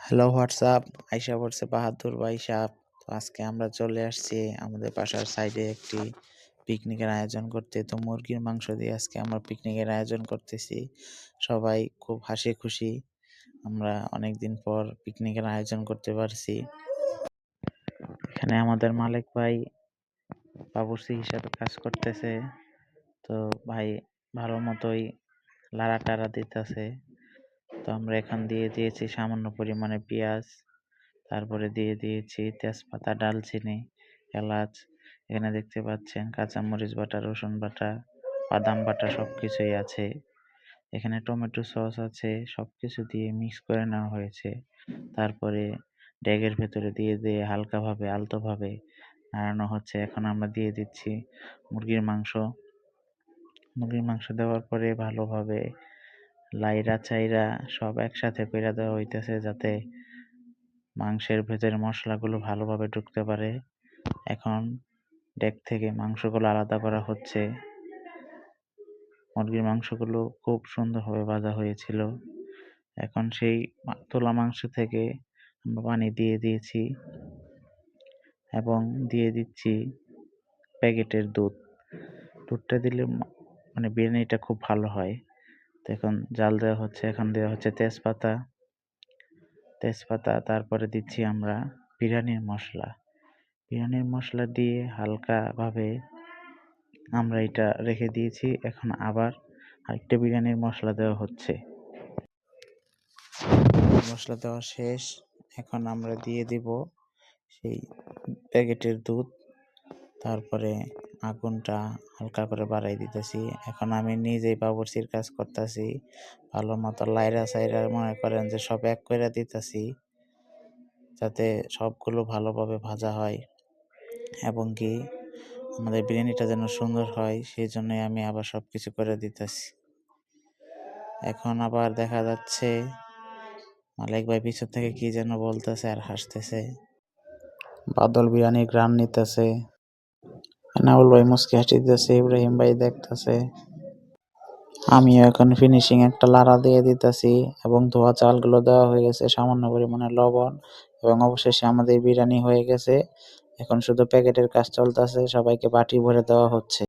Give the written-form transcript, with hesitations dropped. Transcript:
Hello WhatsApp আইসা পড়ছে বাহাদুর ভাই সাহেব। তো আজকে আমরা চলে আসছি আমাদের বাসার সাইডে একটি পিকনিকের আয়োজন করতে। তো মুরগির মাংস দিয়ে আজকে আমরা পিকনিকের আয়োজন করতেছি। সবাই খুব হাসি খুশি, আমরা অনেকদিন পর পিকনিকের আয়োজন করতে পারছি। এখানে আমাদের মালিক ভাই বাবুর্চি হিসাবে কাজ করতেছে। তো ভাই ভালো মতোই লাড়া টাড়া দিতেছে। তো আমরা এখান দিয়ে দিয়েছি সামান্য পরিমাণে পেঁয়াজ, তারপরে দিয়ে দিয়েছি তেজপাতা, ডালচিনি, এলাচ। এখানে দেখতে পাচ্ছেন কাঁচামরিচ বাটা, রসুন বাটা, বাদাম বাটা সবকিছুই আছে। এখানে টমেটো সস আছে, সবকিছু দিয়ে মিক্স করে নেওয়া হয়েছে। তারপরে ড্যাগের ভেতরে দিয়ে দিয়ে হালকাভাবে আলতোভাবে নাড়ানো হচ্ছে। এখন আমরা দিয়ে দিচ্ছি মুরগির মাংস। মুরগির মাংস দেওয়ার পরে ভালোভাবে লাইরা চাইরা সব একসাথে কইরা দেওয়া হইতেছে, যাতে মাংসের ভেতরে মশলাগুলো ভালোভাবে ঢুকতে পারে। এখন ডেক থেকে মাংসগুলো আলাদা করা হচ্ছে। মুরগির মাংসগুলো খুব সুন্দরভাবে ভাজা হয়েছিল। এখন সেই তোলা মাংস থেকে আমরা পানি দিয়ে দিয়েছি এবং দিয়ে দিচ্ছি প্যাকেটের দুধ। দুধটা দিলে মানে বিরিয়ানিটা খুব ভালো হয়। তো এখন জাল দেওয়া হচ্ছে। এখন দেওয়া হচ্ছে তেজপাতা, তারপরে দিচ্ছি আমরা বিরিয়ানির মশলা। বিরিয়ানির মশলা দিয়ে হালকাভাবে আমরা এটা রেখে দিয়েছি। এখন আবার আরেকটা বিরিয়ানির মশলা দেওয়া হচ্ছে। মশলা দেওয়া শেষ। এখন আমরা দিয়ে দিব সেই প্যাকেটের দুধ। তারপরে আগুনটা হালকা করে বাড়াই দিতেছি। এখন আমি নিজেই বাবুর্চির কাজ করতেছি। ভালো মতো লাইরা সাইরা মনে করেন যে সব এক করে দিতেছি, যাতে সবগুলো ভালোভাবে ভাজা হয় এবং কি আমাদের বিরিয়ানিটা যেন সুন্দর হয়, সেই জন্যই আমি আবার সবকিছু করে দিতেছি। এখন আবার দেখা যাচ্ছে মালিক ভাই পিছন থেকে কি যেন বলতেছে আর হাসতেছে। বাদল বিরিয়ানির গ্রান নিতেছে, এনাউল ভাই মুচকি হাসি দিতেছে, ইব্রাহিম ভাই দেখতেছে। আমিও এখন ফিনিশিং একটা লাড়া দিয়ে দিতেছি এবং ধোয়া চালগুলো দেওয়া হয়ে গেছে, সামান্য পরিমাণে লবণ, এবং অবশেষে আমাদের বিরিয়ানি হয়ে গেছে। এখন শুধু প্যাকেটের কাজ চলতেছে, সবাইকে বাটি ভরে দেওয়া হচ্ছে।